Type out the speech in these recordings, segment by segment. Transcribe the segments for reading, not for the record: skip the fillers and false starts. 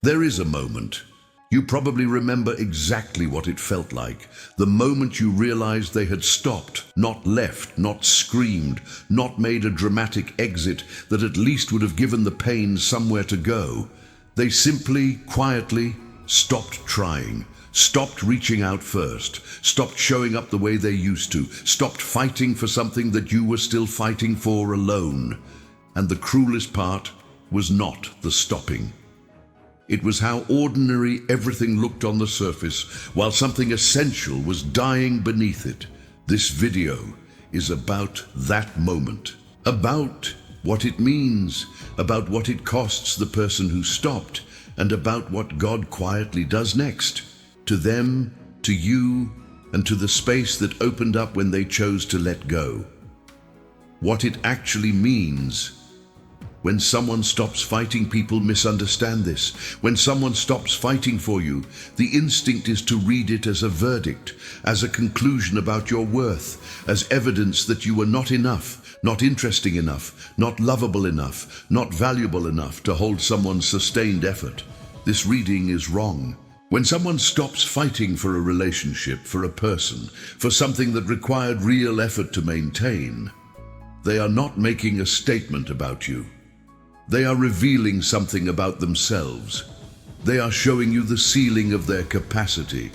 There is a moment. You probably remember exactly what it felt like. The moment you realized they had stopped, not left, not screamed, not made a dramatic exit that at least would have given the pain somewhere to go. They simply, quietly, stopped trying, stopped reaching out first, stopped showing up the way they used to, stopped fighting for something that you were still fighting for alone. And the cruelest part was not the stopping. It was how ordinary everything looked on the surface, while something essential was dying beneath it. This video is about that moment, about what it means, about what it costs the person who stopped, and about what God quietly does next, to them, to you, and to the space that opened up when they chose to let go. What it actually means. When someone stops fighting, people misunderstand this. When someone stops fighting for you, the instinct is to read it as a verdict, as a conclusion about your worth, as evidence that you were not enough, not interesting enough, not lovable enough, not valuable enough to hold someone's sustained effort. This reading is wrong. When someone stops fighting for a relationship, for a person, for something that required real effort to maintain, they are not making a statement about you. They are revealing something about themselves. They are showing you the ceiling of their capacity,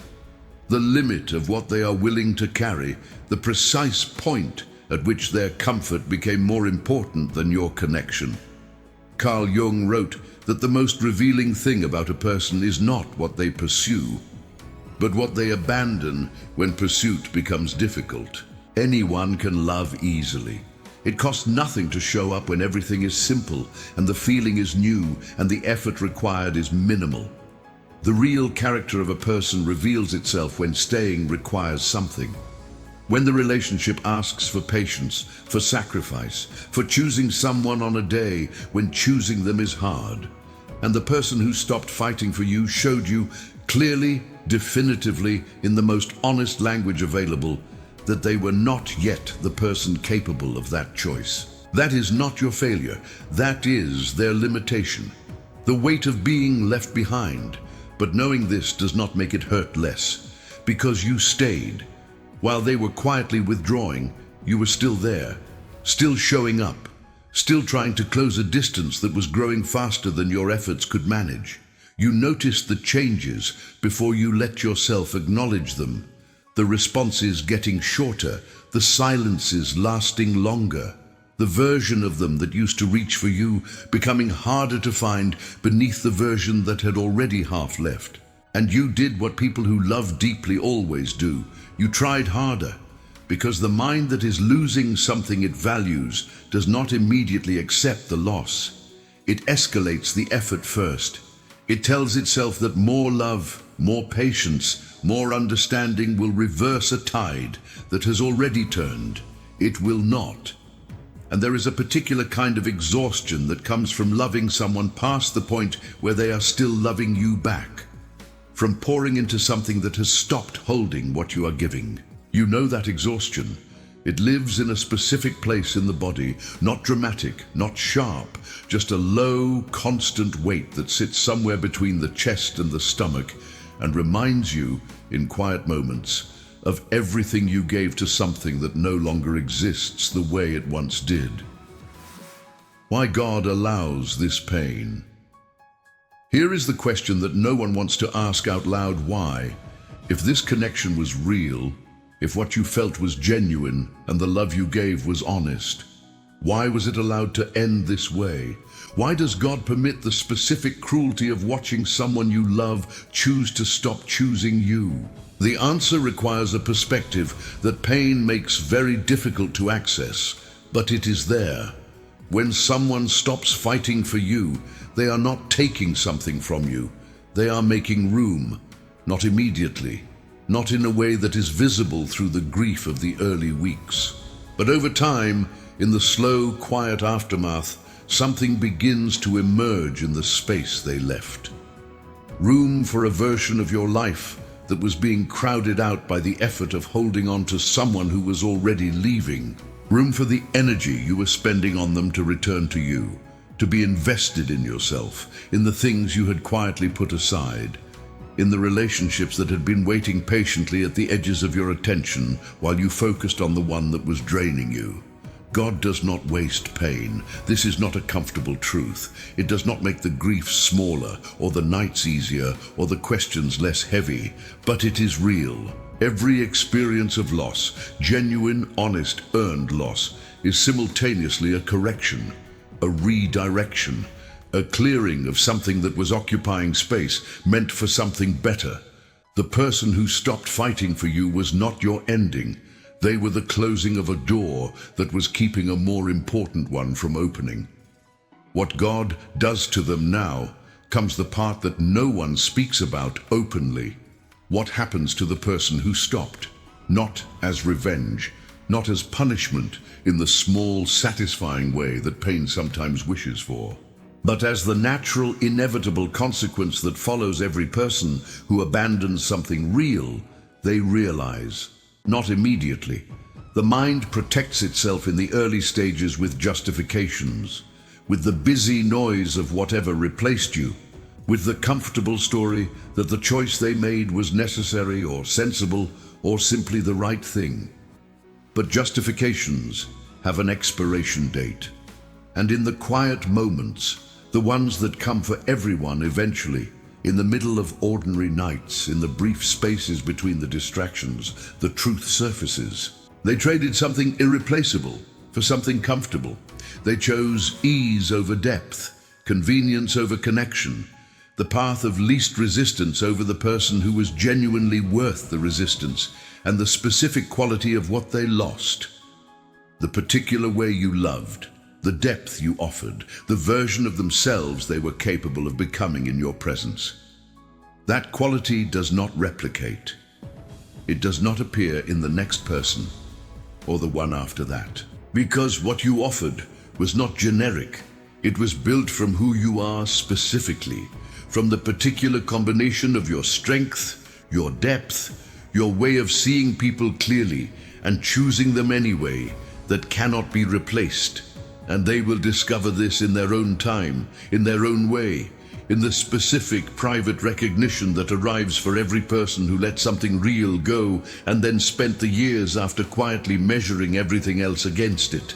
the limit of what they are willing to carry, the precise point at which their comfort became more important than your connection. Carl Jung wrote that the most revealing thing about a person is not what they pursue, but what they abandon when pursuit becomes difficult. Anyone can love easily. It costs nothing to show up when everything is simple and the feeling is new and the effort required is minimal. The real character of a person reveals itself when staying requires something. When the relationship asks for patience, for sacrifice, for choosing someone on a day when choosing them is hard. And the person who stopped fighting for you showed you clearly, definitively, in the most honest language available, that they were not yet the person capable of that choice. That is not your failure. That is their limitation, the weight of being left behind. But knowing this does not make it hurt less, because you stayed. While they were quietly withdrawing, you were still there, still showing up, still trying to close a distance that was growing faster than your efforts could manage. You noticed the changes before you let yourself acknowledge them. The responses getting shorter, the silences lasting longer, the version of them that used to reach for you becoming harder to find beneath the version that had already half left. And you did what people who love deeply always do. You tried harder, because the mind that is losing something it values does not immediately accept the loss. It escalates the effort first. It tells itself that more love, more patience, more understanding will reverse a tide that has already turned. It will not. And there is a particular kind of exhaustion that comes from loving someone past the point where they are still loving you back, from pouring into something that has stopped holding what you are giving. You know that exhaustion. It lives in a specific place in the body, not dramatic, not sharp, just a low, constant weight that sits somewhere between the chest and the stomach and reminds you, in quiet moments, of everything you gave to something that no longer exists the way it once did. Why God allows this pain? Here is the question that no one wants to ask out loud. Why? If this connection was real, if what you felt was genuine and the love you gave was honest, why was it allowed to end this way? Why does God permit the specific cruelty of watching someone you love choose to stop choosing you? The answer requires a perspective that pain makes very difficult to access, but it is there. When someone stops fighting for you, they are not taking something from you. They are making room, not immediately, not in a way that is visible through the grief of the early weeks. But over time, in the slow, quiet aftermath, something begins to emerge in the space they left. Room for a version of your life that was being crowded out by the effort of holding on to someone who was already leaving. Room for the energy you were spending on them to return to you. to be invested in yourself, in the things you had quietly put aside, in the relationships that had been waiting patiently at the edges of your attention while you focused on the one that was draining you. God does not waste pain. This is not a comfortable truth. It does not make the grief smaller, or the nights easier, or the questions less heavy, but it is real. Every experience of loss, genuine, honest, earned loss, is simultaneously a correction, a redirection, a clearing of something that was occupying space, meant for something better. The person who stopped fighting for you was not your ending. They were the closing of a door that was keeping a more important one from opening. What God does to them now comes the part that no one speaks about openly. What happens to the person who stopped? Not as revenge, not as punishment in the small, satisfying way that pain sometimes wishes for, but as the natural, inevitable consequence that follows every person who abandons something real. They realize, not immediately. The mind protects itself in the early stages with justifications, with the busy noise of whatever replaced you, with the comfortable story that the choice they made was necessary or sensible or simply the right thing. But justifications have an expiration date, and in the quiet moments, the ones that come for everyone eventually, in the middle of ordinary nights, in the brief spaces between the distractions, the truth surfaces. They traded something irreplaceable for something comfortable. They chose ease over depth, convenience over connection, the path of least resistance over the person who was genuinely worth the resistance, and the specific quality of what they lost. The particular way you loved, the depth you offered, the version of themselves they were capable of becoming in your presence. That quality does not replicate. It does not appear in the next person or the one after that. Because what you offered was not generic. It was built from who you are specifically, from the particular combination of your strength, your depth, your way of seeing people clearly and choosing them anyway, that cannot be replaced. And they will discover this in their own time, in their own way, in the specific private recognition that arrives for every person who let something real go and then spent the years after quietly measuring everything else against it.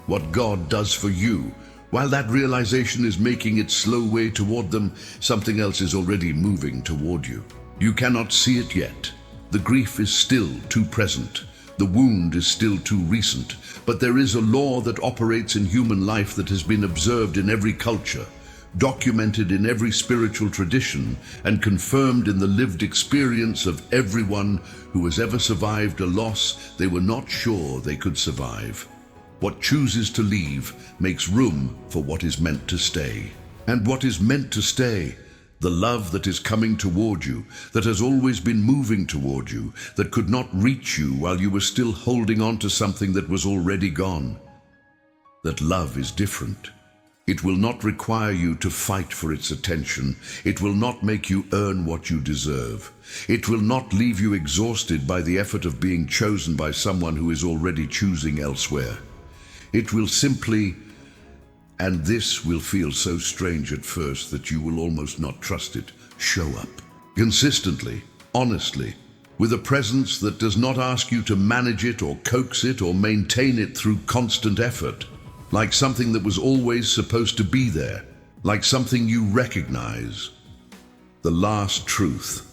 What God does for you, while that realization is making its slow way toward them, something else is already moving toward you. You cannot see it yet. The grief is still too present. The wound is still too recent, but there is a law that operates in human life that has been observed in every culture, documented in every spiritual tradition, and confirmed in the lived experience of everyone who has ever survived a loss they were not sure they could survive. What chooses to leave makes room for what is meant to stay. And what is meant to stay, the love that is coming toward you, that has always been moving toward you, that could not reach you while you were still holding on to something that was already gone. That love is different. It will not require you to fight for its attention. It will not make you earn what you deserve. It will not leave you exhausted by the effort of being chosen by someone who is already choosing elsewhere. It will simply, and this will feel so strange at first that you will almost not trust it, show up. Consistently, honestly, with a presence that does not ask you to manage it or coax it or maintain it through constant effort. Like something that was always supposed to be there, like something you recognize. The last truth.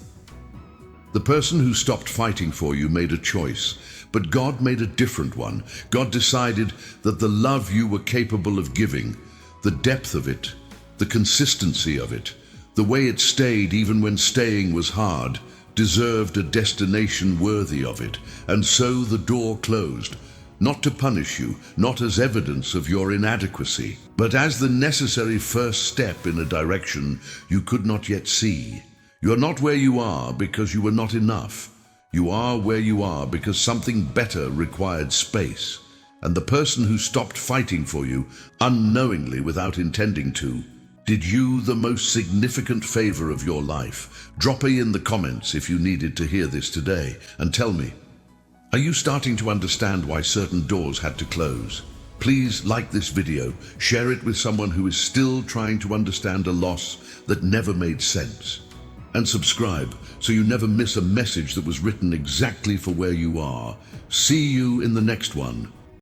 The person who stopped fighting for you made a choice, but God made a different one. God decided that the love you were capable of giving, the depth of it, the consistency of it, the way it stayed even when staying was hard, deserved a destination worthy of it, and so the door closed. Not to punish you, not as evidence of your inadequacy, but as the necessary first step in a direction you could not yet see. You are not where you are because you were not enough. You are where you are because something better required space. And the person who stopped fighting for you, unknowingly without intending to, did you the most significant favor of your life. Drop a in the comments if you needed to hear this today, and tell me, are you starting to understand why certain doors had to close? Please like this video, share it with someone who is still trying to understand a loss that never made sense. And subscribe so you never miss a message that was written exactly for where you are. See you in the next one.